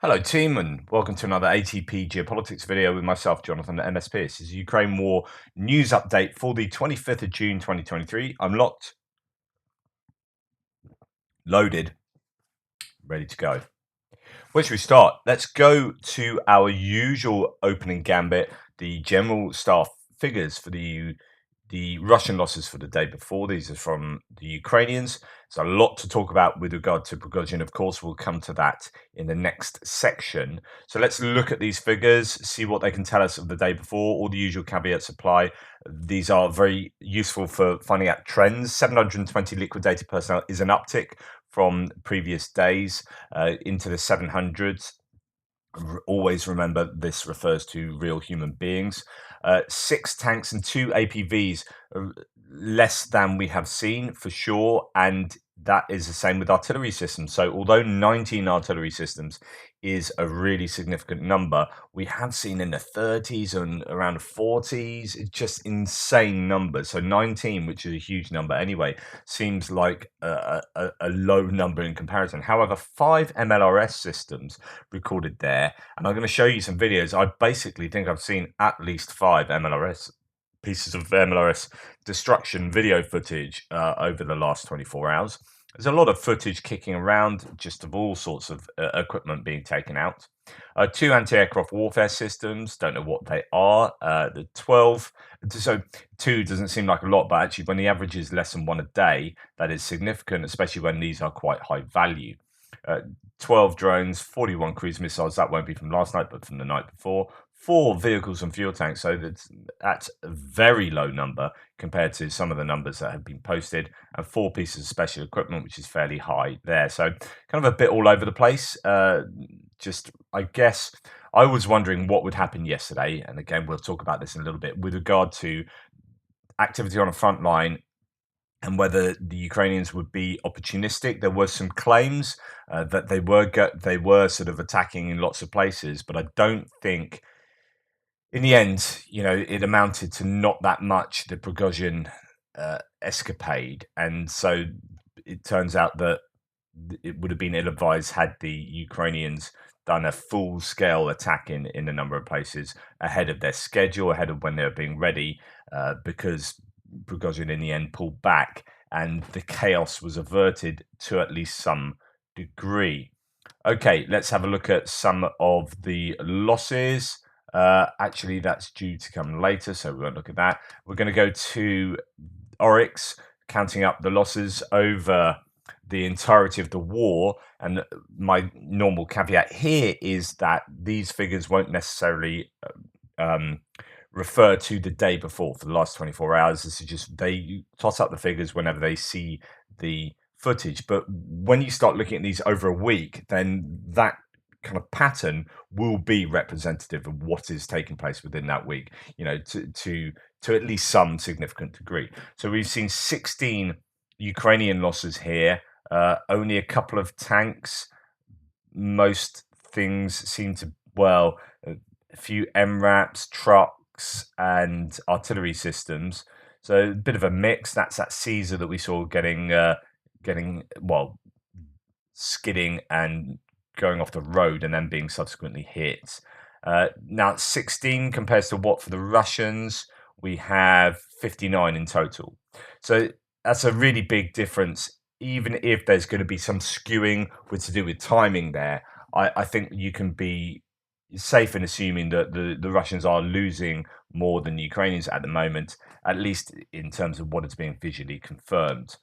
Hello team and welcome to another ATP Geopolitics video with myself, Jonathan at MSP. This is Ukraine War news update for the 25th of June 2023. I'm locked, loaded, ready to go. Where should we start? Let's go to our usual opening gambit, the general staff figures for the Russian losses for the day before. These are from the Ukrainians. There's a lot to talk about with regard to Prigozhin. Of course, we'll come to that in the next section. So let's look at these figures, see what they can tell us of the day before. All the usual caveats apply. These are very useful for finding out trends. 720 liquidated personnel is an uptick from previous days into the 700s. Always remember this refers to real human beings. 6 tanks and 2 APVs, less than we have seen for sure, and that is the same with artillery systems. So although 19 artillery systems is a really significant number, we have seen in the 30s and around the 40s. It's just insane numbers. So 19, which is a huge number anyway, seems like a low number in comparison. However, 5 MLRS systems recorded there, and I'm going to show you some videos. I basically think I've seen at least 5 pieces of MLRS destruction video footage over the last 24 hours. There's a lot of footage kicking around, just of all sorts of equipment being taken out. 2 anti-aircraft warfare systems, don't know what they are. The 12, so 2 doesn't seem like a lot, but actually when the average is less than 1 a day, that is significant, especially when these are quite high value. 12 drones, 41 cruise missiles, that won't be from last night, but from the night before. 4 vehicles and fuel tanks, so that's a very low number compared to some of the numbers that have been posted, and 4 pieces of special equipment, which is fairly high there. So kind of a bit all over the place. Just, I guess, I was wondering what would happen yesterday, and again, we'll talk about this in a little bit, with regard to activity on a front line and whether the Ukrainians would be opportunistic. There were some claims that they were sort of attacking in lots of places, but I don't think in the end, it amounted to not that much, the Prigozhin escapade. And so it turns out that it would have been ill-advised had the Ukrainians done a full-scale attack in a number of places ahead of their schedule, ahead of when they were being ready, because Prigozhin in the end pulled back and the chaos was averted to at least some degree. Okay, let's have a look at some of the losses. Actually, that's due to come later, so we won't look at that. We're going to go to Oryx, counting up the losses over the entirety of the war. And my normal caveat here is that these figures won't necessarily refer to the day before for the last 24 hours. This is just, they toss up the figures whenever they see the footage. But when you start looking at these over a week, then that kind of pattern will be representative of what is taking place within that week, to at least some significant degree. So we've seen 16 Ukrainian losses here, only a couple of tanks. Most things seem to, well, a few MRAPs, trucks, and artillery systems. So a bit of a mix. That's that Caesar that we saw getting skidding and going off the road and then being subsequently hit. Now 16 compares to what for the Russians? We have 59 in total. So that's a really big difference. Even if there's going to be some skewing to do with timing there, I think you can be safe in assuming that the Russians are losing more than the Ukrainians at the moment, at least in terms of what is being visually confirmed.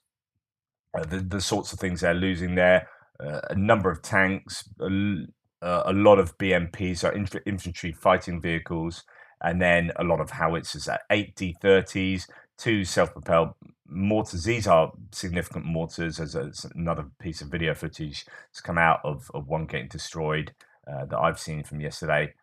The sorts of things they're losing there, a number of tanks, a lot of BMPs, so infantry fighting vehicles, and then a lot of howitzers, 8 D30s, 2 self-propelled mortars. These are significant mortars, as another piece of video footage has come out of one getting destroyed that I've seen from yesterday.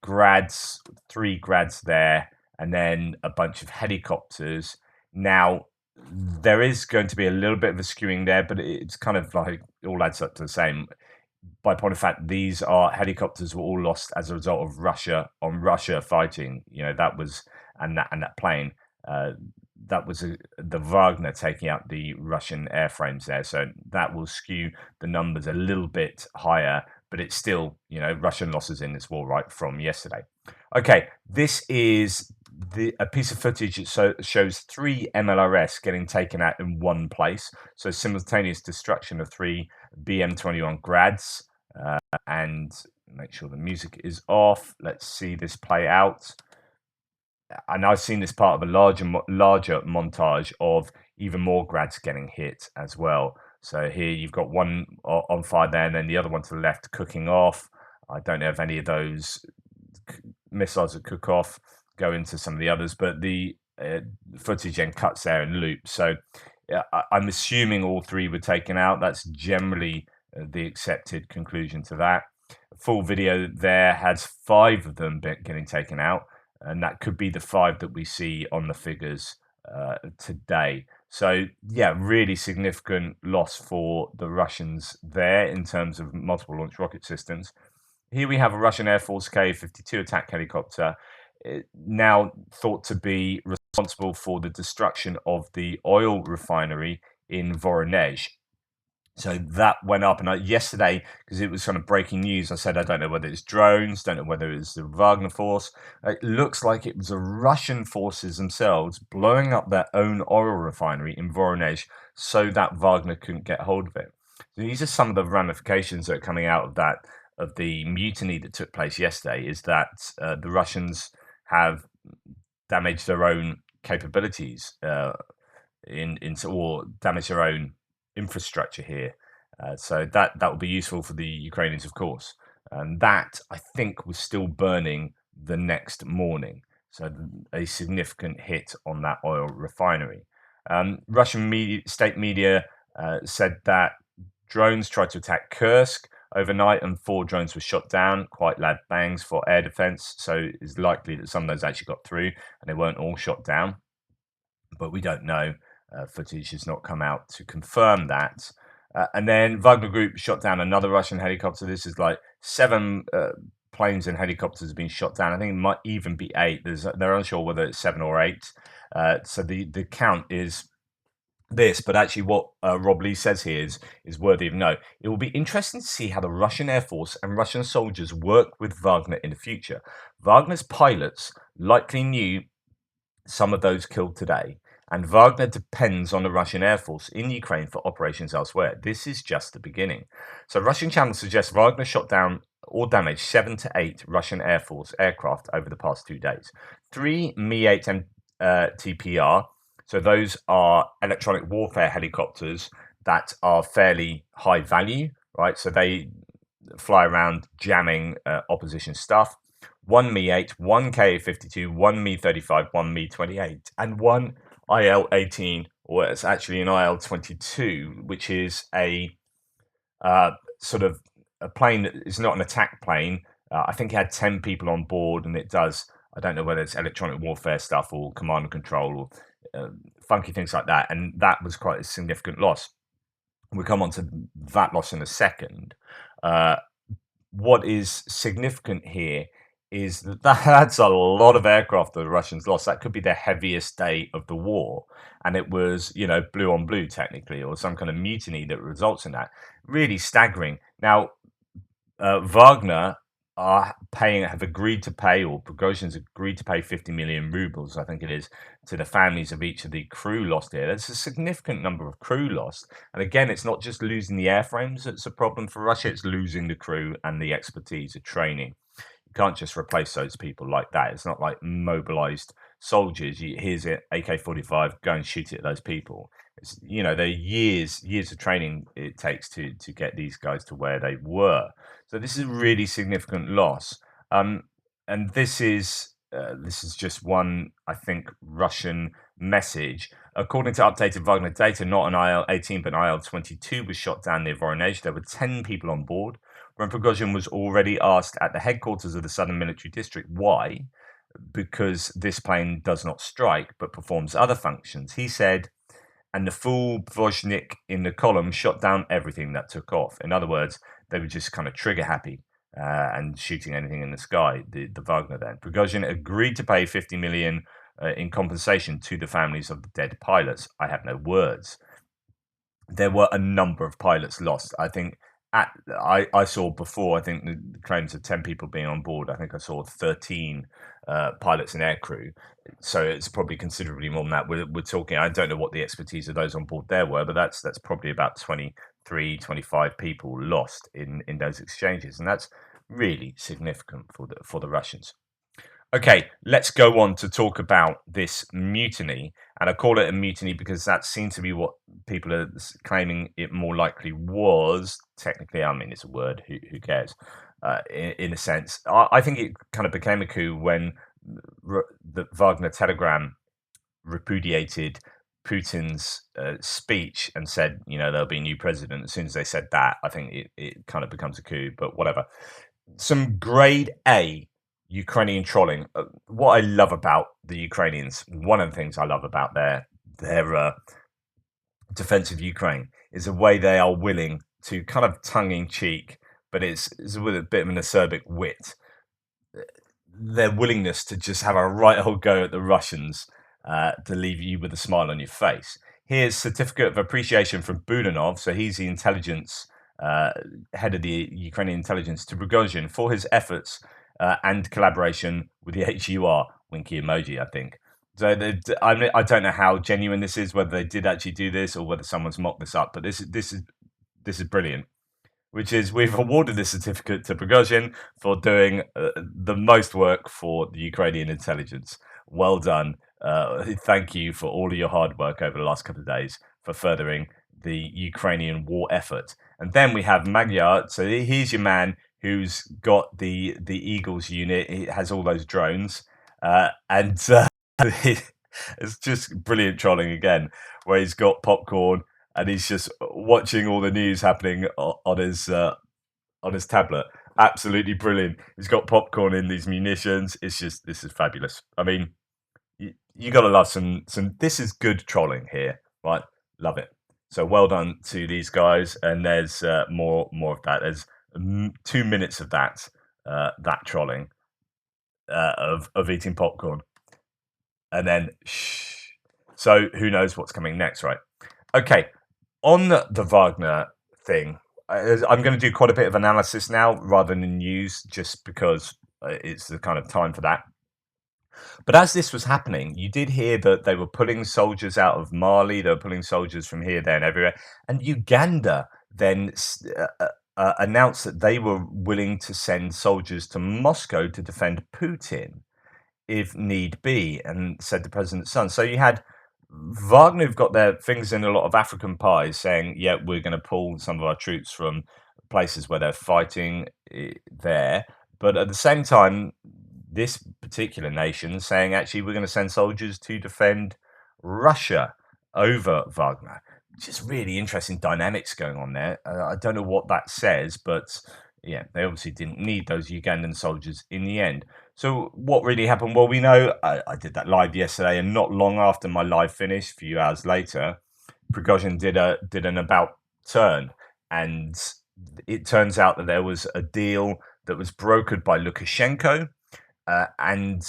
Grads, 3 grads there, and then a bunch of helicopters. Now, there is going to be a little bit of a skewing there, but it's kind of like it all adds up to the same. By point of fact, these are helicopters were all lost as a result of Russia fighting. That was and that plane. That was the Wagner taking out the Russian airframes there, so that will skew the numbers a little bit higher. but it's still, Russian losses in this war right from yesterday. Okay, this is a piece of footage that shows 3 MLRS getting taken out in one place. So simultaneous destruction of 3 BM-21 Grads. And make sure the music is off. Let's see this play out. And I've seen this part of a larger montage of even more Grads getting hit as well. So here you've got one on fire there, and then the other one to the left cooking off. I don't know if any of those missiles that cook off go into some of the others, but the footage then cuts there and loops. So I'm assuming all 3 were taken out. That's generally the accepted conclusion to that. Full video there has 5 of them getting taken out, and that could be the 5 that we see on the figures today. So yeah, really significant loss for the Russians there in terms of multiple launch rocket systems. Here we have a Russian Air Force Ka-52 attack helicopter, now thought to be responsible for the destruction of the oil refinery in Voronezh. So that went up, and yesterday, because it was kind of breaking news, I said I don't know whether it's drones, don't know whether it's the Wagner force. It looks like it was the Russian forces themselves blowing up their own oil refinery in Voronezh so that Wagner couldn't get hold of it. So these are some of the ramifications that are coming out of that, of the mutiny that took place yesterday, is that the Russians have damaged their own capabilities or damaged their own infrastructure here. So that will be useful for the Ukrainians, of course. And that, I think, was still burning the next morning. So a significant hit on that oil refinery. Russian state media said that drones tried to attack Kursk overnight, and 4 drones were shot down, quite loud bangs for air defense. So it's likely that some of those actually got through and they weren't all shot down. But we don't know. Footage has not come out to confirm that. And then Wagner Group shot down another Russian helicopter. This is like 7 planes and helicopters have been shot down. I think it might even be 8. They're unsure whether it's 7 or 8. So the count is this, but actually what Rob Lee says here is worthy of note. It will be interesting to see how the Russian Air Force and Russian soldiers work with Wagner in the future. Wagner's pilots likely knew some of those killed today, and Wagner depends on the Russian Air Force in Ukraine for operations elsewhere. This is just the beginning. So Russian channels suggest Wagner shot down or damaged 7 to 8 Russian Air Force aircraft over the past 2 days. 3 Mi-8 TPR, so those are electronic warfare helicopters that are fairly high value, right? So they fly around jamming opposition stuff. 1 Mi-8, 1 Ka-52, 1 Mi-35, 1 Mi-28, and 1 IL-18, or it's actually an IL-22, which is a sort of a plane that is not an attack plane. I think it had 10 people on board, and it does, I don't know whether it's electronic warfare stuff or command and control or funky things like that, and that was quite a significant loss. We'll come on to that loss in a second. What is significant here is that that's a lot of aircraft the Russians lost. That could be the heaviest day of the war. And it was, blue on blue, technically, or some kind of mutiny that results in that. Really staggering. Now, Wagner have agreed to pay, or Prigozhin's agreed to pay 50 million rubles, I think it is, to the families of each of the crew lost here. There's a significant number of crew lost. And again, it's not just losing the airframes that's a problem for Russia, it's losing the crew and the expertise of training. You can't just replace those people like that. It's not like mobilized soldiers. Here's it, AK-45, go and shoot it at those people. It's, they're years of training it takes to get these guys to where they were. So this is a really significant loss. And this is just one, I think, Russian message. According to updated Wagner data, not an IL-18 but an IL-22 was shot down near Voronezh. There were 10 people on board. When Prigozhin was already asked at the headquarters of the Southern Military District why, because this plane does not strike but performs other functions, he said, and the fool Vozhnik in the column shot down everything that took off. In other words, they were just kind of trigger happy and shooting anything in the sky, the Wagner then. Prigozhin agreed to pay 50 million in compensation to the families of the dead pilots. I have no words. There were a number of pilots lost. I think I saw before, I think the claims of 10 people being on board, I think I saw 13 pilots and aircrew. So it's probably considerably more than that. We're talking, I don't know what the expertise of those on board there were, but that's probably about 23, 25 people lost in those exchanges. And that's really significant for the Russians. Okay, let's go on to talk about this mutiny. And I call it a mutiny because that seems to be what people are claiming it more likely was. Technically, I mean, it's a word, who cares? In a sense, I think it kind of became a coup when the Wagner telegram repudiated Putin's speech and said, there'll be a new president. As soon as they said that, I think it kind of becomes a coup, but whatever. Some grade A Ukrainian trolling. What I love about the Ukrainians, one of the things I love about their defense of Ukraine is the way they are willing to kind of tongue in cheek, but it's with a bit of an acerbic wit. Their willingness to just have a right old go at the Russians to leave you with a smile on your face. Here's certificate of appreciation from Budanov. So he's the intelligence head of the Ukrainian intelligence, to Prigozhin for his efforts and collaboration with the HUR, winky emoji, I think. So I don't know how genuine this is, whether they did actually do this or whether someone's mocked this up, but this is brilliant. Which is, we've awarded this certificate to Prigozhin for doing the most work for the Ukrainian intelligence. Well done. Thank you for all of your hard work over the last couple of days for furthering the Ukrainian war effort. And then we have Magyar. So here's your man who's got the Eagles unit. He has all those drones. It's just brilliant trolling again, where he's got popcorn and he's just watching all the news happening on his tablet. Absolutely brilliant. He's got popcorn in these munitions. This is fabulous. I mean, you got to love some. This is good trolling here, right? Love it. So well done to these guys. And there's more of that. There's 2 minutes of that trolling of eating popcorn, and then shh. So who knows what's coming next, right? Okay. On the Wagner thing, I'm going to do quite a bit of analysis now rather than news, just because it's the kind of time for that. But as this was happening, you did hear that they were pulling soldiers out of Mali, they were pulling soldiers from here, there, and everywhere. And Uganda then announced that they were willing to send soldiers to Moscow to defend Putin if need be, and said the president's son. So you had Wagner have got their fingers in a lot of African pies, saying, yeah, we're going to pull some of our troops from places where they're fighting there. But at the same time, this particular nation saying, actually, we're going to send soldiers to defend Russia over Wagner. Just really interesting dynamics going on there. I don't know what that says, but yeah, they obviously didn't need those Ugandan soldiers in the end. So what really happened? Well, we know I did that live yesterday, and not long after my live finished, a few hours later, Prigozhin did an about turn, and it turns out that there was a deal that was brokered by Lukashenko, and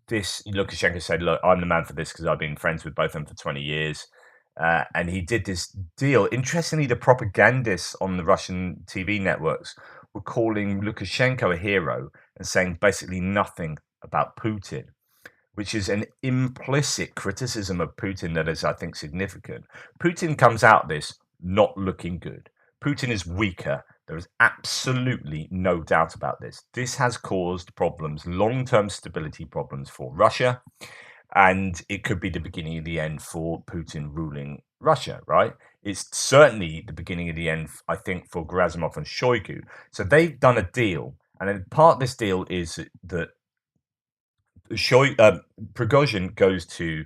this Lukashenko said, "Look, I'm the man for this because I've been friends with both of them for 20 years." And he did this deal. Interestingly, the propagandists on the Russian TV networks were calling Lukashenko a hero and saying basically nothing about Putin, which is an implicit criticism of Putin that is, I think, significant. Putin comes out of this not looking good. Putin is weaker. There is absolutely no doubt about this. This has caused problems, long-term stability problems for Russia. And it could be the beginning of the end for Putin ruling Russia, right? It's certainly the beginning of the end, I think, for Gerasimov and Shoigu. So they've done a deal. And then part of this deal is that Prigozhin goes to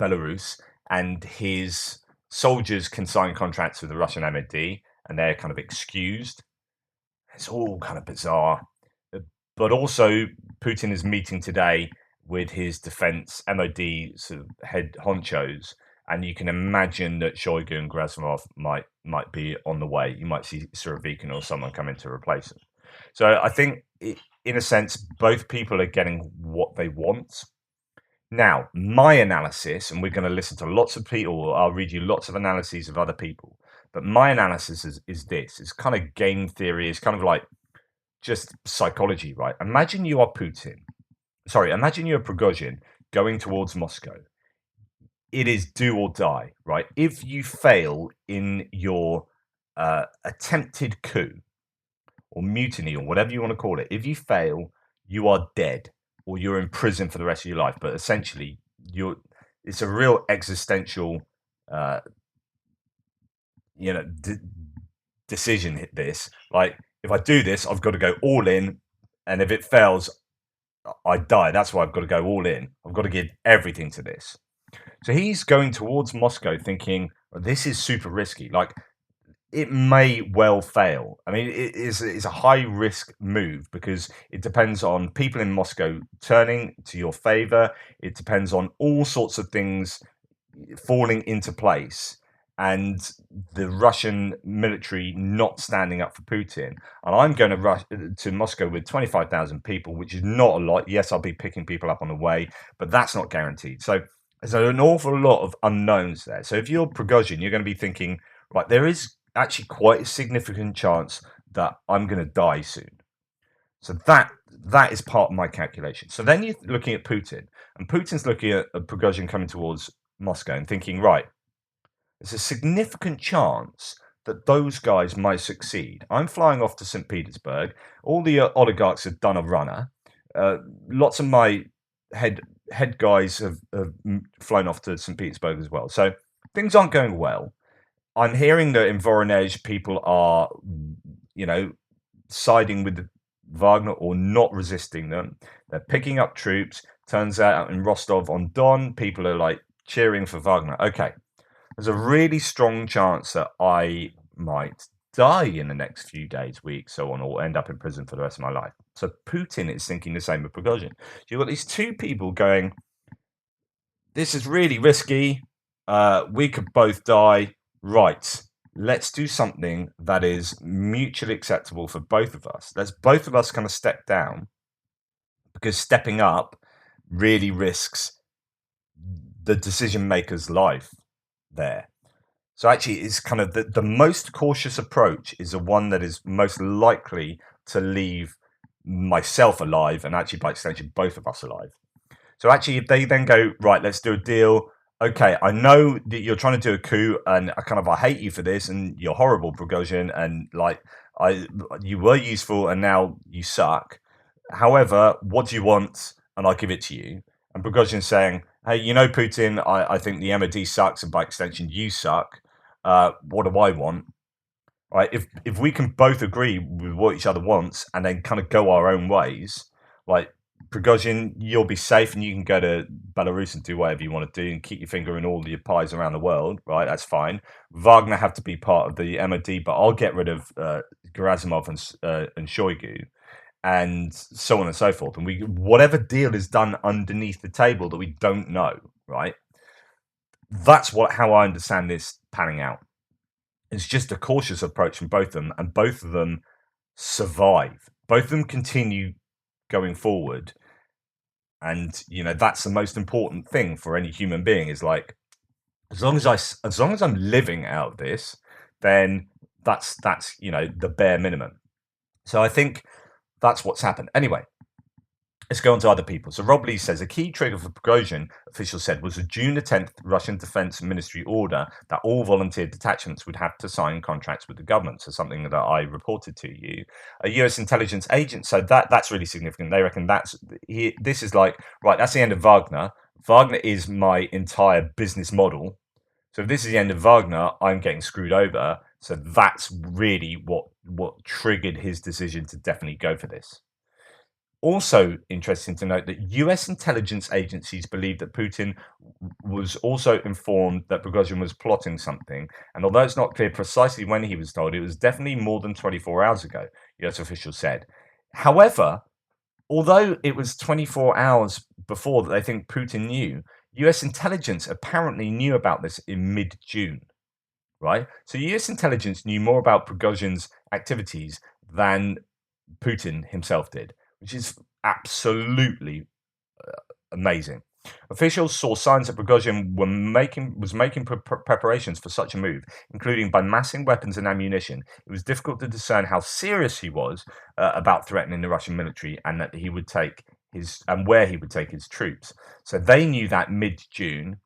Belarus, and his soldiers can sign contracts with the Russian MOD, and they're kind of excused. It's all kind of bizarre. But also, Putin is meeting today with his defense MOD sort of head honchos, and you can imagine that Shoigu and Gerasimov might be on the way. You might see Surovikin or someone come in to replace them. So I think, in a sense, both people are getting what they want. Now, my analysis, and we're going to listen to lots of people, I'll read you lots of analyses of other people, But my analysis is this. It's kind of game theory. It's kind of like just psychology, right? Imagine you are Putin. Sorry, imagine you're Prigozhin going towards Moscow. It is do or die, right? If you fail in your attempted coup or mutiny or whatever you want to call it, if you fail, you are dead or you're in prison for the rest of your life. But essentially, it's a real existential, uh, you know, decision. This, like, if I do this, I've got to go all in, and if it fails, I die. That's why I've got to go all in. I've got to give everything to this. So he's going towards Moscow thinking, "Oh, this is super risky. Like, it may well fail. I mean, it's a high risk move because it depends on people in Moscow turning to your favor. It depends on all sorts of things falling into place and the Russian military not standing up for Putin. And I'm going to rush to Moscow with 25,000 people, which is not a lot. Yes, I'll be picking people up on the way, but that's not guaranteed. So there's an awful lot of unknowns there. So if you're Prigozhin, you're going to be thinking, right, there is actually quite a significant chance that I'm going to die soon. So that is part of my calculation. So then you're looking at Putin, and Putin's looking at Prigozhin coming towards Moscow and thinking, right, there's a significant chance that those guys might succeed. I'm flying off to St. Petersburg. All the oligarchs have done a runner. Lots of my head guys have flown off to St. Petersburg as well. So things aren't going well. I'm hearing that in Voronezh, people are, siding with Wagner or not resisting them. They're picking up troops. Turns out in Rostov-on-Don, people are like cheering for Wagner. Okay, there's a really strong chance that I might die in the next few days, weeks, so on, or end up in prison for the rest of my life. So Putin is thinking the same with Prigozhin. You've got these two people going, this is really risky. We could both die. Right. Let's do something that is mutually acceptable for both of us. Let's both of us kind of step down because stepping up really risks the decision maker's life there. So actually, it's kind of the most cautious approach is the one that is most likely to leave myself alive and actually, by extension, both of us alive. So actually, if they then go, right, let's do a deal. Okay, I know that you're trying to do a coup, and I hate you for this, and you're horrible, Prigozhin, and like you were useful, and now you suck. However, what do you want? And I'll give it to you. And Prigozhin's saying, hey, Putin, I think the MOD sucks, and by extension, you suck. What do I want? Right? If we can both agree with what each other wants, and then kind of go our own ways, like Prigozhin, you'll be safe and you can go to Belarus and do whatever you want to do and keep your finger in all your pies around the world, right? That's fine. Wagner have to be part of the MOD, but I'll get rid of Gerasimov and Shoigu and so on and so forth. And whatever deal is done underneath the table that we don't know, right? That's how I understand this panning out. It's just a cautious approach from both of them, and both of them survive. Both of them continue going forward, and that's the most important thing for any human being. Is like, as long as I'm living out of this, then that's the bare minimum. So I think that's what's happened. Anyway, let's go on to other people. So Rob Lee says a key trigger for Prigozhin, officials said, was the June the 10th Russian Defense Ministry order that all volunteer detachments would have to sign contracts with the government. So something that I reported to you. A US intelligence agent, so that's really significant. They reckon this is like, right, that's the end of Wagner. Wagner is my entire business model. So if this is the end of Wagner, I'm getting screwed over. So that's really what triggered his decision to definitely go for this. Also interesting to note that US intelligence agencies believe that Putin was also informed that Prigozhin was plotting something. And although it's not clear precisely when he was told, it was definitely more than 24 hours ago, US officials said. However, although it was 24 hours before that they think Putin knew, US intelligence apparently knew about this in mid-June, right? So US intelligence knew more about Prigozhin's activities than Putin himself did, which is absolutely amazing. Officials saw signs that Prigozhin was making preparations for such a move, including by massing weapons and ammunition. It was difficult to discern how serious he was about threatening the Russian military, and that he would take where he would take his troops. So they knew that mid-June.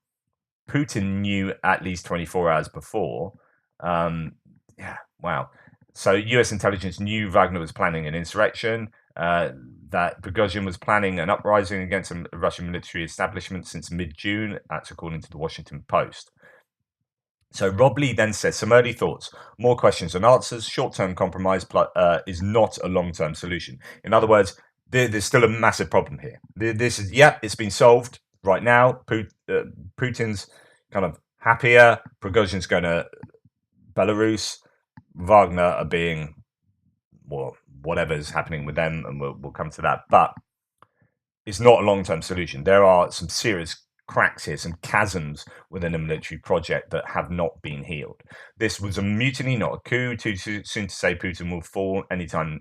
Putin knew at least 24 hours before. Yeah, wow. So US intelligence knew Wagner was planning an insurrection, that Prigozhin was planning an uprising against a Russian military establishment since mid-June. That's according to the Washington Post. So Rob Lee then says, some early thoughts, more questions than answers. Short-term compromise is not a long-term solution. In other words, there's still a massive problem here. This is, it's been solved right now. Putin's kind of happier. Prigozhin's going to Belarus. Wagner are being, well, whatever's happening with them, and we'll come to that. But it's not a long-term solution. There are some serious cracks here, some chasms within a military project that have not been healed. This was a mutiny, not a coup. Too soon to say Putin will fall anytime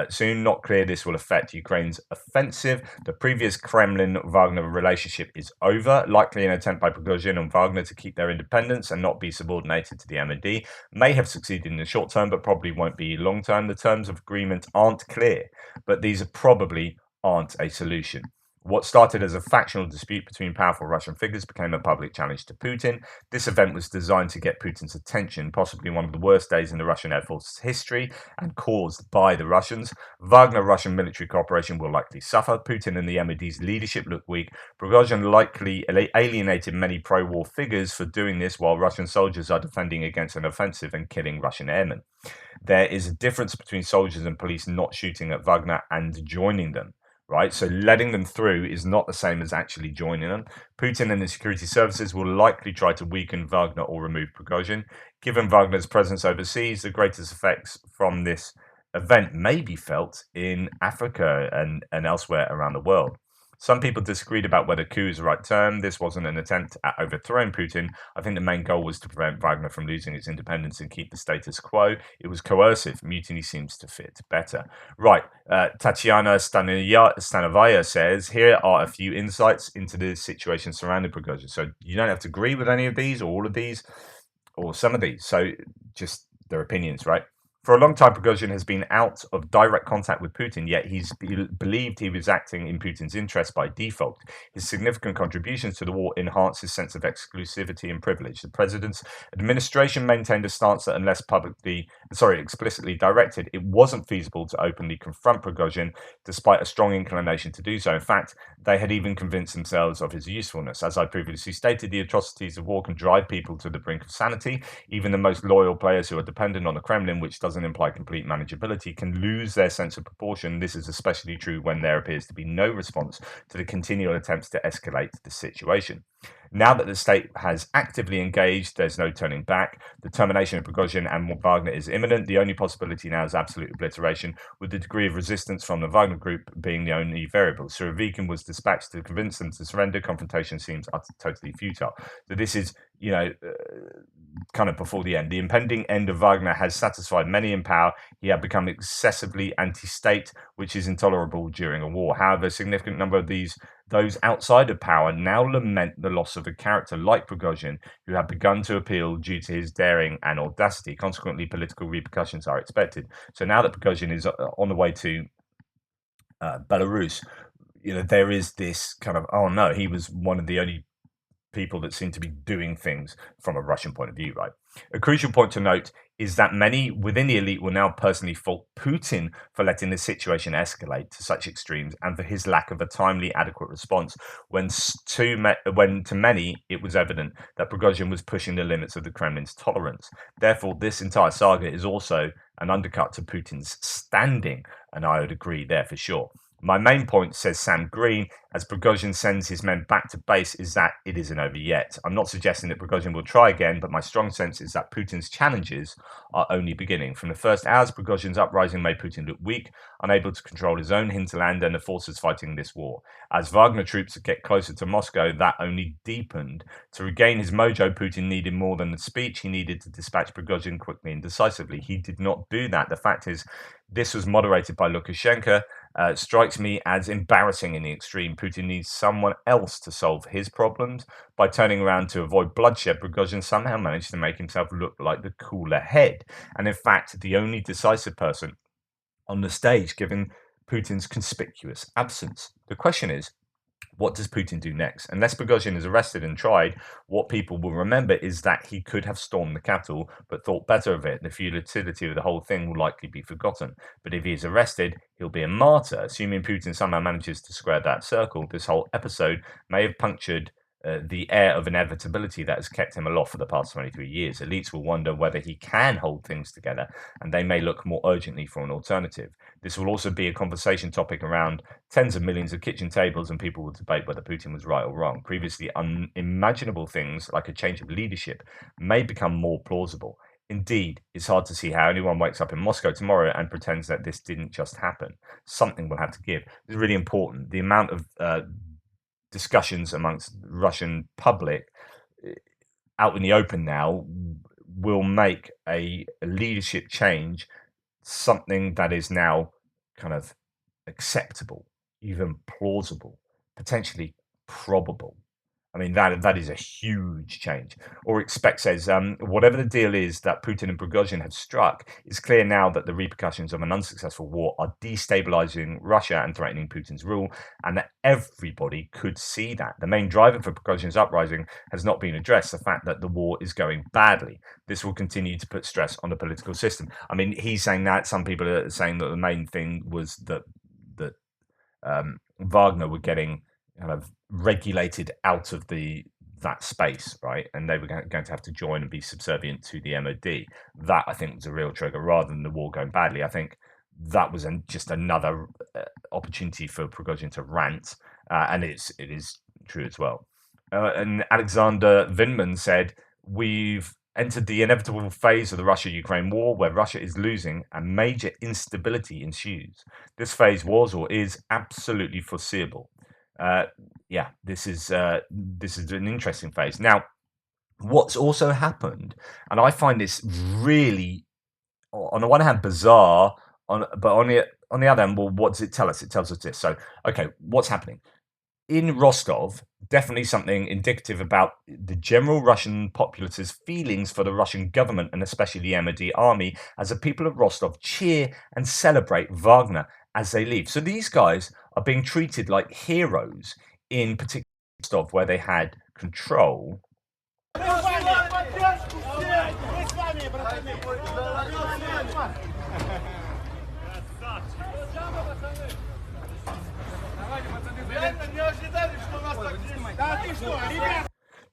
soon. Not clear this will affect Ukraine's offensive. The previous Kremlin-Wagner relationship is over. Likely an attempt by Prigozhin and Wagner to keep their independence and not be subordinated to the MOD. May have succeeded in the short term, but probably won't be long term. The terms of agreement aren't clear, but these probably aren't a solution. What started as a factional dispute between powerful Russian figures became a public challenge to Putin. This event was designed to get Putin's attention, possibly one of the worst days in the Russian Air Force's history, and caused by the Russians. Wagner-Russian military cooperation will likely suffer. Putin and the MOD's leadership look weak. Prigozhin likely alienated many pro-war figures for doing this, while Russian soldiers are defending against an offensive and killing Russian airmen. There is a difference between soldiers and police not shooting at Wagner and joining them. Right, so letting them through is not the same as actually joining them. Putin and the security services will likely try to weaken Wagner or remove Prigozhin. Given Wagner's presence overseas, the greatest effects from this event may be felt in Africa and elsewhere around the world. Some people disagreed about whether coup is the right term. This wasn't an attempt at overthrowing Putin. I think the main goal was to prevent Wagner from losing its independence and keep the status quo. It was coercive. Mutiny seems to fit better. Right. Tatiana Stanovaya says, here are a few insights into the situation surrounding Prigozhin. So you don't have to agree with any of these or all of these or some of these. So just their opinions, right? For a long time, Prigozhin has been out of direct contact with Putin, yet he's believed he was acting in Putin's interest by default. His significant contributions to the war enhance his sense of exclusivity and privilege. The president's administration maintained a stance that unless explicitly directed, it wasn't feasible to openly confront Prigozhin, despite a strong inclination to do so. In fact, they had even convinced themselves of his usefulness. As I previously stated, the atrocities of war can drive people to the brink of sanity. Even the most loyal players who are dependent on the Kremlin, which doesn't imply complete manageability, can lose their sense of proportion. This is especially true when there appears to be no response to the continual attempts to escalate the situation. Now that the state has actively engaged, there's no turning back. The termination of Prigozhin and Wagner is imminent. The only possibility now is absolute obliteration, with the degree of resistance from the Wagner group being the only variable. Surovikin was dispatched to convince them to surrender. Confrontation seems totally futile. So this is, kind of before the end. The impending end of Wagner has satisfied many in power. He had become excessively anti-state, which is intolerable during a war. However, a significant number of those outside of power now lament the loss of a character like Prigozhin, who had begun to appeal due to his daring and audacity. Consequently, political repercussions are expected. So now that Prigozhin is on the way to Belarus, there is this kind of, oh no, he was one of the only people that seem to be doing things from a Russian point of view, right? A crucial point to note is that many within the elite will now personally fault Putin for letting the situation escalate to such extremes and for his lack of a timely, adequate response when to many it was evident that Prigozhin was pushing the limits of the Kremlin's tolerance. Therefore, this entire saga is also an undercut to Putin's standing, and I would agree there for sure. My main point, says Sam Green, as Prigozhin sends his men back to base, is that it isn't over yet. I'm not suggesting that Prigozhin will try again, but my strong sense is that Putin's challenges are only beginning. From the first hours, Prigozhin's uprising made Putin look weak, unable to control his own hinterland and the forces fighting this war. As Wagner troops get closer to Moscow, that only deepened. To regain his mojo, Putin needed more than the speech. He needed to dispatch Prigozhin quickly and decisively. He did not do that. The fact is, this was moderated by Lukashenko, strikes me as embarrassing in the extreme. Putin needs someone else to solve his problems. By turning around to avoid bloodshed, Prigozhin somehow managed to make himself look like the cooler head, and in fact, the only decisive person on the stage, given Putin's conspicuous absence. The question is, what does Putin do next? Unless Prigozhin is arrested and tried, what people will remember is that he could have stormed the capital, but thought better of it. The futility of the whole thing will likely be forgotten. But if he is arrested, he'll be a martyr. Assuming Putin somehow manages to square that circle, this whole episode may have punctured the air of inevitability that has kept him aloft for the past 23 years. Elites will wonder whether he can hold things together, and they may look more urgently for an alternative. This will also be a conversation topic around tens of millions of kitchen tables, and people will debate whether Putin was right or wrong. Previously unimaginable things like a change of leadership may become more plausible. Indeed, it's hard to see how anyone wakes up in Moscow tomorrow and pretends that this didn't just happen. Something will have to give. It's really important. The amount of discussions amongst Russian public out in the open now will make a leadership change something that is now kind of acceptable, even plausible, potentially probable. I mean, that is a huge change. Oryx Speck says, whatever the deal is that Putin and Prigozhin have struck, it's clear now that the repercussions of an unsuccessful war are destabilizing Russia and threatening Putin's rule, and that everybody could see that. The main driver for Prigozhin's uprising has not been addressed, the fact that the war is going badly. This will continue to put stress on the political system. I mean, he's saying that. Some people are saying that the main thing was that Wagner were getting kind of regulated out of that space, right? And they were going to have to join and be subservient to the MOD. That, I think, was a real trigger rather than the war going badly. I think that was just another opportunity for Prigozhin to rant, and it is true as well. And Alexander Vinman said, we've entered the inevitable phase of the Russia-Ukraine war where Russia is losing and major instability ensues. This phase was or is absolutely foreseeable. This is an interesting phase. Now, what's also happened, and I find this really, on the one hand, bizarre, but on the other hand, well, what does it tell us? It tells us this. So, okay, what's happening? In Rostov, definitely something indicative about the general Russian populace's feelings for the Russian government and especially the MOD army, as the people of Rostov cheer and celebrate Wagner as they leave. So these guys are being treated like heroes in particular Rostov, where they had control.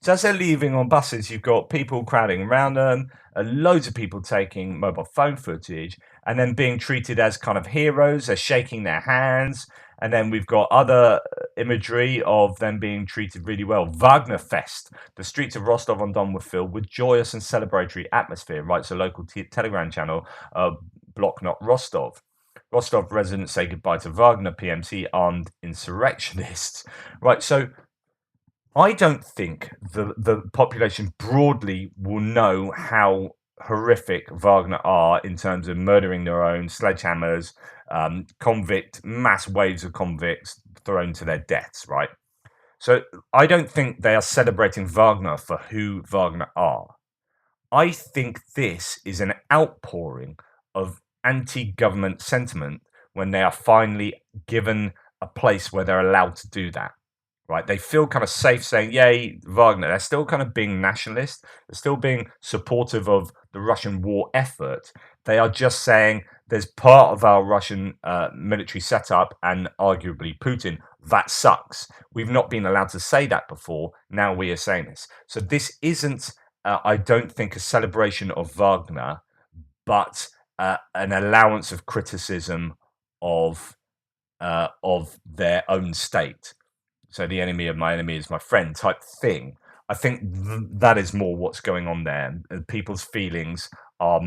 So as they're leaving on buses, you've got people crowding around them, loads of people taking mobile phone footage, and then being treated as kind of heroes. They're shaking their hands, and then we've got other imagery of them being treated really well. Wagner Fest. The streets of Rostov-on-Don were filled with joyous and celebratory atmosphere, writes a local Telegram channel, Block Not Rostov. Rostov residents say goodbye to Wagner PMC armed insurrectionists. Right, so I don't think the population broadly will know how horrific Wagner are in terms of murdering their own, sledgehammers, mass waves of convicts thrown to their deaths, right? So I don't think they are celebrating Wagner for who Wagner are. I think this is an outpouring of anti-government sentiment when they are finally given a place where they're allowed to do that. Right, they feel kind of safe saying, yay, Wagner. They're still kind of being nationalist. They're still being supportive of the Russian war effort. They are just saying there's part of our Russian military setup and arguably Putin that sucks. We've not been allowed to say that before. Now we are saying this. So this isn't, I don't think, a celebration of Wagner, but an allowance of criticism of their own state. So the enemy of my enemy is my friend type thing. I think that is more what's going on there. People's feelings are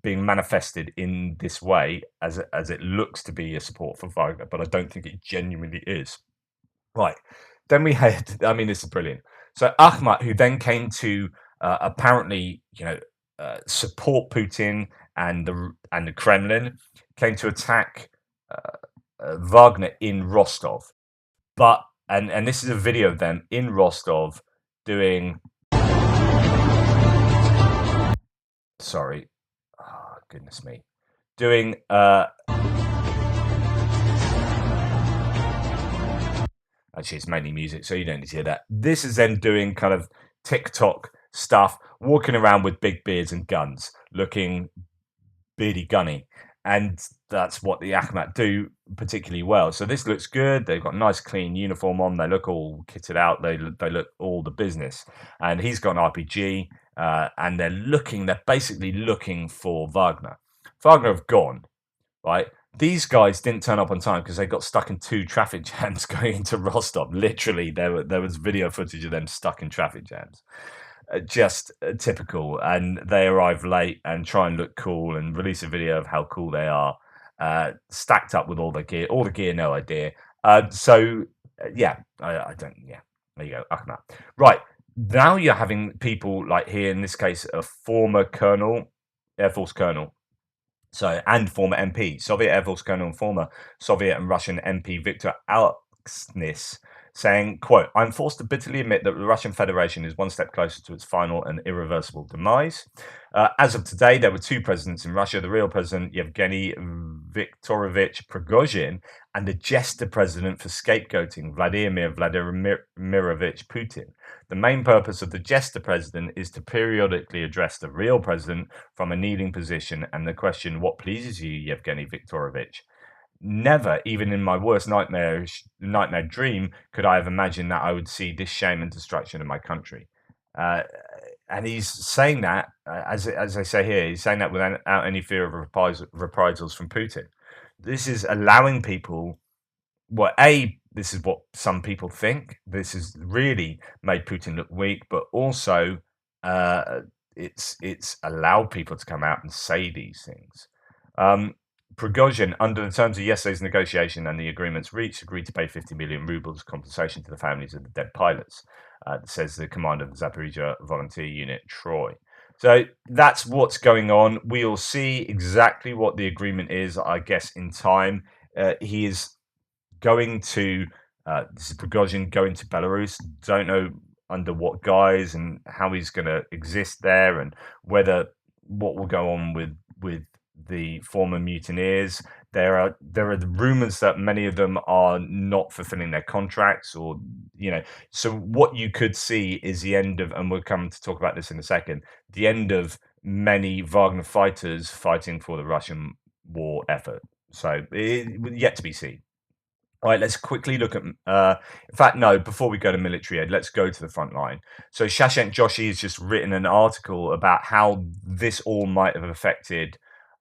being manifested in this way as it looks to be a support for Wagner, but I don't think it genuinely is. Right. Then we had, I mean, this is brilliant. So Akhmat, who then came to apparently, support Putin and the Kremlin, came to attack Wagner in Rostov. But and this is a video of them in Rostov doing. Sorry, oh, goodness me, doing. Actually, it's mainly music, so you don't need to hear that. This is them doing kind of TikTok stuff, walking around with big beards and guns, looking beardy gunny. And that's what the Akhmat do particularly well. So this looks good. They've got a nice clean uniform on. They look all kitted out. They look all the business. And he's got an RPG, and they're basically looking for Wagner. Wagner have gone, right? These guys didn't turn up on time because they got stuck in 2 traffic jams going into Rostov. Literally, there was video footage of them stuck in traffic jams. Just typical. And they arrive late and try and look cool and release a video of how cool they are, stacked up with all the gear, no idea. Yeah, I don't. Yeah, there you go. Akhmat. Right now, you're having people like here in this case, a former colonel, Air Force colonel. So, and former MP, Soviet Air Force colonel and former Soviet and Russian MP Viktor Alexnis, saying, quote, "I'm forced to bitterly admit that the Russian Federation is one step closer to its final and irreversible demise. As of today, there were 2 presidents in Russia, the real president, Yevgeny Viktorovich Prigozhin, and the jester president for scapegoating, Vladimir Vladimirovich Putin. The main purpose of the jester president is to periodically address the real president from a kneeling position and the question, what pleases you, Yevgeny Viktorovich? Never, even in my worst nightmare dream, could I have imagined that I would see this shame and destruction of my country." And he's saying that, as I say here, he's saying that without any fear of reprisals from Putin. This is allowing people. Well, this is what some people think. This has really made Putin look weak, but also it's allowed people to come out and say these things. Prigozhin, under the terms of yesterday's negotiation and the agreements reached, agreed to pay 50 million rubles compensation to the families of the dead pilots, says the commander of the Zaporizhia Volunteer Unit, Troy. So that's what's going on. We'll see exactly what the agreement is, I guess, in time. He is going to, this is Prigozhin going to Belarus. Don't know under what guise and how he's going to exist there, and whether what will go on with the former mutineers. There are rumors that many of them are not fulfilling their contracts, or so what you could see is the end of, and we'll come to talk about this in a second, the end of many Wagner fighters fighting for the Russian war effort. So yet to be seen. All right, let's quickly look at. In fact, no. Before we go to military aid, let's go to the front line. So Shashant Joshi has just written an article about how this all might have affected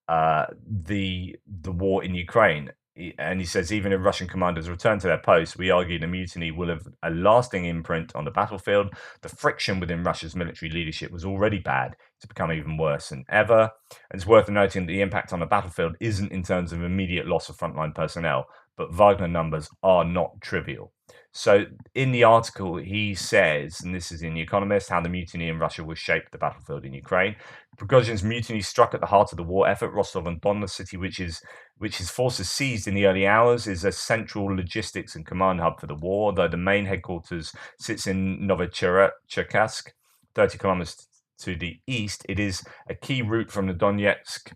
the war in Ukraine. And he says, even if Russian commanders return to their posts, we argue the mutiny will have a lasting imprint on the battlefield. The friction within Russia's military leadership was already bad. It's become even worse than ever. And it's worth noting that the impact on the battlefield isn't in terms of immediate loss of frontline personnel, but Wagner numbers are not trivial. So in the article, he says, and this is in The Economist, how the mutiny in Russia will shape the battlefield in Ukraine. Prigozhin's mutiny struck at the heart of the war effort. Rostov-on-Don, the city which his forces seized in the early hours, is a central logistics and command hub for the war, though the main headquarters sits in Novocherkassk, 30 kilometers to the east. It is a key route from the Donetsk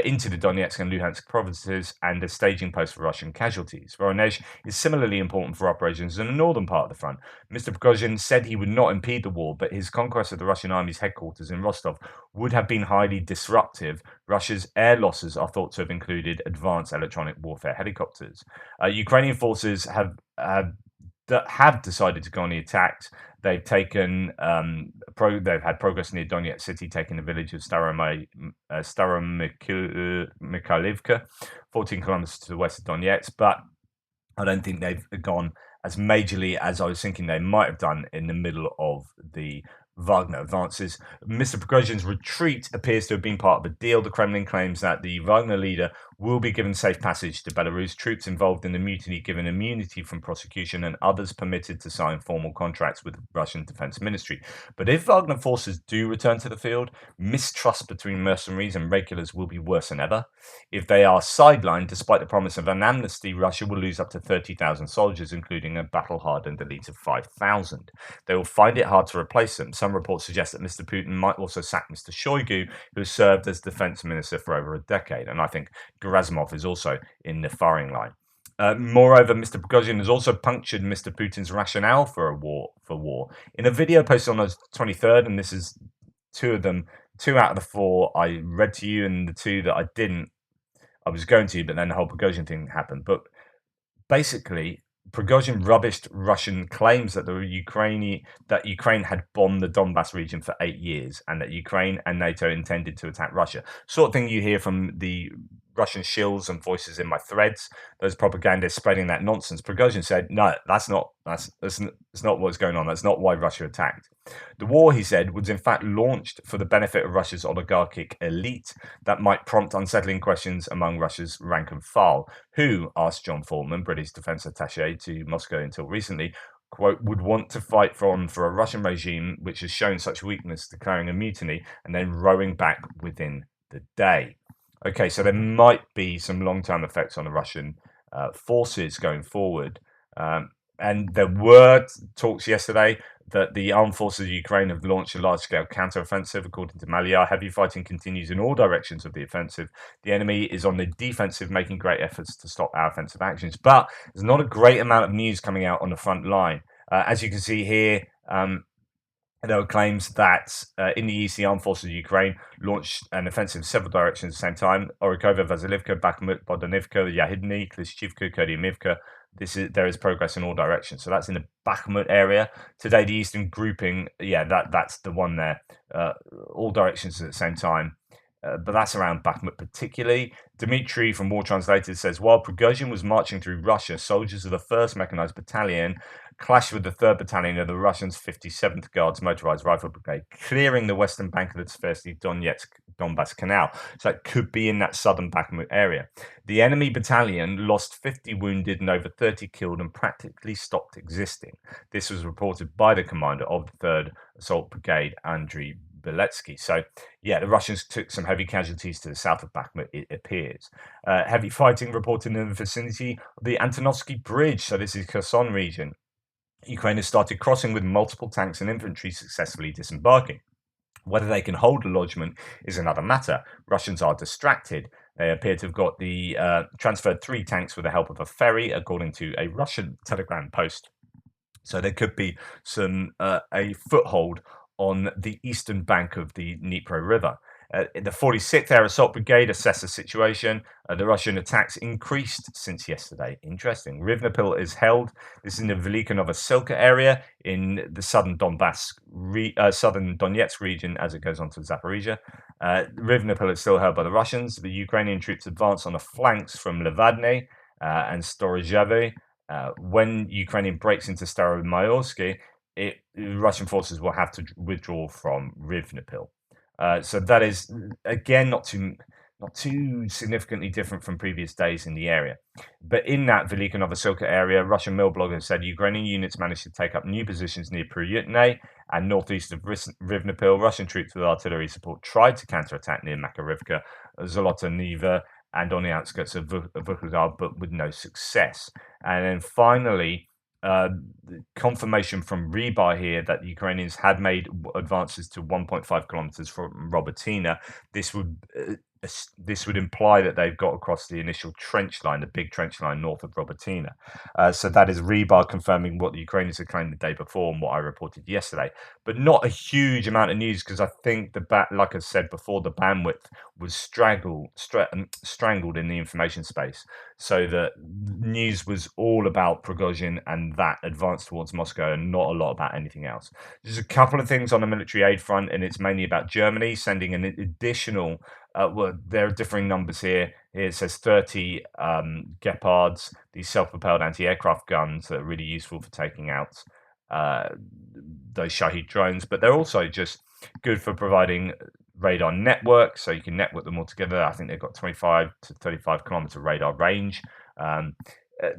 into the Donetsk and Luhansk provinces, and a staging post for Russian casualties. Voronezh is similarly important for operations in the northern part of the front. Mr. Prigozhin said he would not impede the war, but his conquest of the Russian army's headquarters in Rostov would have been highly disruptive. Russia's air losses are thought to have included advanced electronic warfare helicopters. Ukrainian forces have decided to go on the attacks. They've taken they've had progress near Donetsk city, taking the village of Staromykhailivka, 14 kilometers to the west of Donetsk. But I don't think they've gone as majorly as I was thinking they might have done in the middle of the Wagner advances. Mr. Prigozhin's retreat appears to have been part of a deal. The Kremlin claims that the Wagner leader will be given safe passage to Belarus. Troops involved in the mutiny given immunity from prosecution, and others permitted to sign formal contracts with the Russian Defense Ministry. But if Wagner forces do return to the field, mistrust between mercenaries and regulars will be worse than ever. If they are sidelined, despite the promise of an amnesty, Russia will lose up to 30,000 soldiers, including a battle-hardened elite of 5,000. They will find it hard to replace them. Some reports suggest that Mr. Putin might also sack Mr. Shoigu, who has served as defense minister for over a decade. And I think Gerasimov is also in the firing line. Moreover, Mr. Prigozhin has also punctured Mr. Putin's rationale for war. In a video posted on the 23rd, and this is two of them, 2 out of the 4 I read to you, and the 2 that I didn't, I was going to, but then the whole Prigozhin thing happened. But basically, Prigozhin rubbished Russian claims that Ukraine had bombed the Donbass region for 8 years, and that Ukraine and NATO intended to attack Russia. Sort of thing you hear from the Russian shills and voices in my threads. Those propagandists spreading that nonsense. Prigozhin said, "No, that's not what's going on. That's not why Russia attacked." The war, he said, was in fact launched for the benefit of Russia's oligarchic elite that might prompt unsettling questions among Russia's rank and file, who, asked John Foreman, British defense attaché to Moscow until recently, quote, would want to fight for a Russian regime which has shown such weakness, declaring a mutiny and then rowing back within the day. Okay, so there might be some long-term effects on the Russian forces going forward. And there were talks yesterday that the armed forces of Ukraine have launched a large-scale counter-offensive. According to Maliar, heavy fighting continues in all directions of the offensive. The enemy is on the defensive, making great efforts to stop our offensive actions. But there's not a great amount of news coming out on the front line. As you can see here, there were claims that in the East, the armed forces of Ukraine launched an offensive in several directions at the same time. Orikova, Vasilivka, Bakhmut, Bodanivka, Yahidny, Klishchivka, Kodiamivka. There is progress in all directions. So that's in the Bakhmut area. Today, the Eastern grouping, that's the one there. All directions at the same time. But that's around Bakhmut particularly. Dmitry from War Translated says, while Prigozhin was marching through Russia, soldiers of the 1st Mechanized Battalion clashed with the 3rd Battalion of the Russians' 57th Guards Motorized Rifle Brigade, clearing the western bank of the Tversky Donetsk-Donbass Canal. So that could be in that southern Bakhmut area. The enemy battalion lost 50 wounded and over 30 killed and practically stopped existing. This was reported by the commander of the 3rd Assault Brigade, Andriy Beletsky. So, yeah, the Russians took some heavy casualties to the south of Bakhmut, it appears. Heavy fighting reported in the vicinity of the Antonovsky Bridge. So this is Kherson region. Ukraine has started crossing with multiple tanks and infantry successfully disembarking. Whether they can hold a lodgement is another matter. Russians are distracted. They appear to have got transferred 3 tanks with the help of a ferry, according to a Russian Telegram post. So there could be a foothold on the eastern bank of the Dnipro River. The 46th Air Assault Brigade assessed the situation. The Russian attacks increased since yesterday. Interesting. Rivnopil is held. This is in the Velika Novoselka area in the southern southern Donetsk region as it goes on to Zaporizhia. Rivnopil is still held by the Russians. The Ukrainian troops advance on the flanks from Levadne and Storozheve. When Ukrainian breaks into Staromayorsky, Russian forces will have to withdraw from Rivnopil. So that is, again, not too significantly different from previous days in the area. But in that Velika Novoselka area, Russian mill bloggers said Ukrainian units managed to take up new positions near Pryutne and northeast of Rivnopil. Russian troops with artillery support tried to counterattack near Makarivka, Zolota Niva, and on the outskirts of Vuhledar, but with no success. And then finally, confirmation from Rebar here that the Ukrainians had made advances to 1.5 kilometers from Robotyne. This would imply that they've got across the initial trench line, the big trench line north of Robotyne. So that is Rebar confirming what the Ukrainians had claimed the day before and what I reported yesterday. But not a huge amount of news because I think like I said before, the bandwidth was strangled in the information space. So the news was all about Prigozhin and that advance towards Moscow and not a lot about anything else. There's a couple of things on the military aid front, and it's mainly about Germany sending an additional there are differing numbers here. Here it says 30 Gepards, these self-propelled anti-aircraft guns that are really useful for taking out those Shahid drones, but they're also just good for providing radar network, so you can network them all together. I think they've got 25 to 35 kilometer radar range.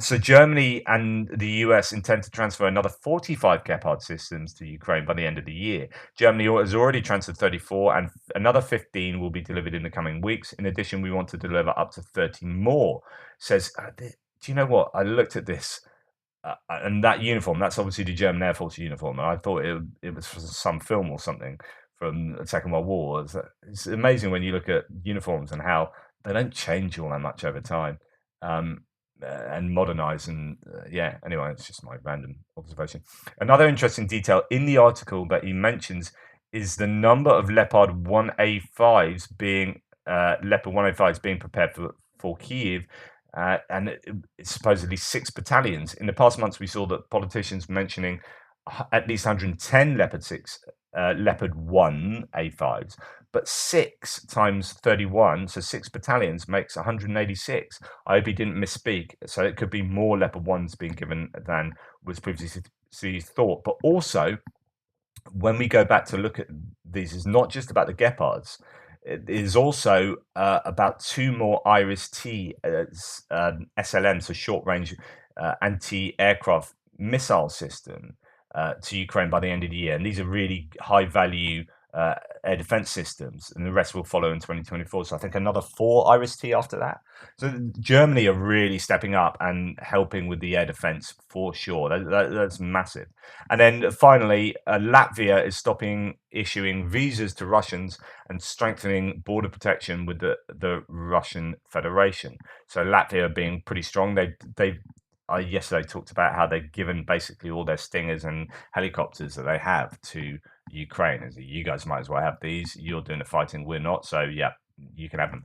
So Germany and the US intend to transfer another 45 Gepard systems to Ukraine by the end of the year. Germany has already transferred 34, and another 15 will be delivered in the coming weeks. In addition, we want to deliver up to 30 more. Says, do you know what? I looked at this. And that uniform, that's obviously the German Air Force uniform. And I thought it was for some film or something from the Second World War. It's amazing when you look at uniforms and how they don't change all that much over time, and modernize. And yeah, anyway, it's just my random observation. Another interesting detail in the article that he mentions is the number of Leopard 1A5s being Leopard 1A5s being prepared for Kiev, and it's supposedly 6 battalions. In the past months, we saw that politicians mentioning at least 110 Leopard 1 A5s, but 6 times 31, so 6 battalions makes 186. I hope he didn't misspeak. So it could be more Leopard 1s being given than was previously thought. But also, when we go back to look at these, it's not just about the Gepards. It is also about 2 more Iris-T SLM, so short-range anti-aircraft missile system to Ukraine by the end of the year. And these are really high-value air defense systems, and the rest will follow in 2024. So I think another 4 Iris-T after that. So Germany are really stepping up and helping with the air defense for sure. That's massive. And then finally, Latvia is stopping issuing visas to Russians and strengthening border protection with the Russian Federation. So Latvia being pretty strong. They yesterday talked about how they've given basically all their Stingers and helicopters that they have to Ukraine. As you guys might as well have these. You're doing the fighting, we're not. So yeah, you can have them,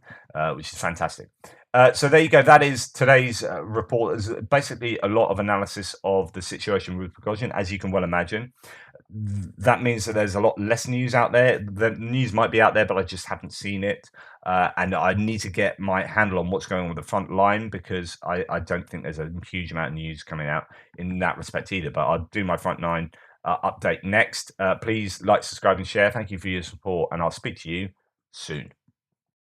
which is fantastic. So there you go. That is today's report. Is basically a lot of analysis of the situation with Prigozhin, as you can well imagine. That means that there's a lot less news out there. The news might be out there, but I just haven't seen it. And I need to get my handle on what's going on with the front line, because I don't think there's a huge amount of news coming out in that respect either. But I'll do my Frontline update next. Please like, subscribe, and share. Thank you for your support, and I'll speak to you soon.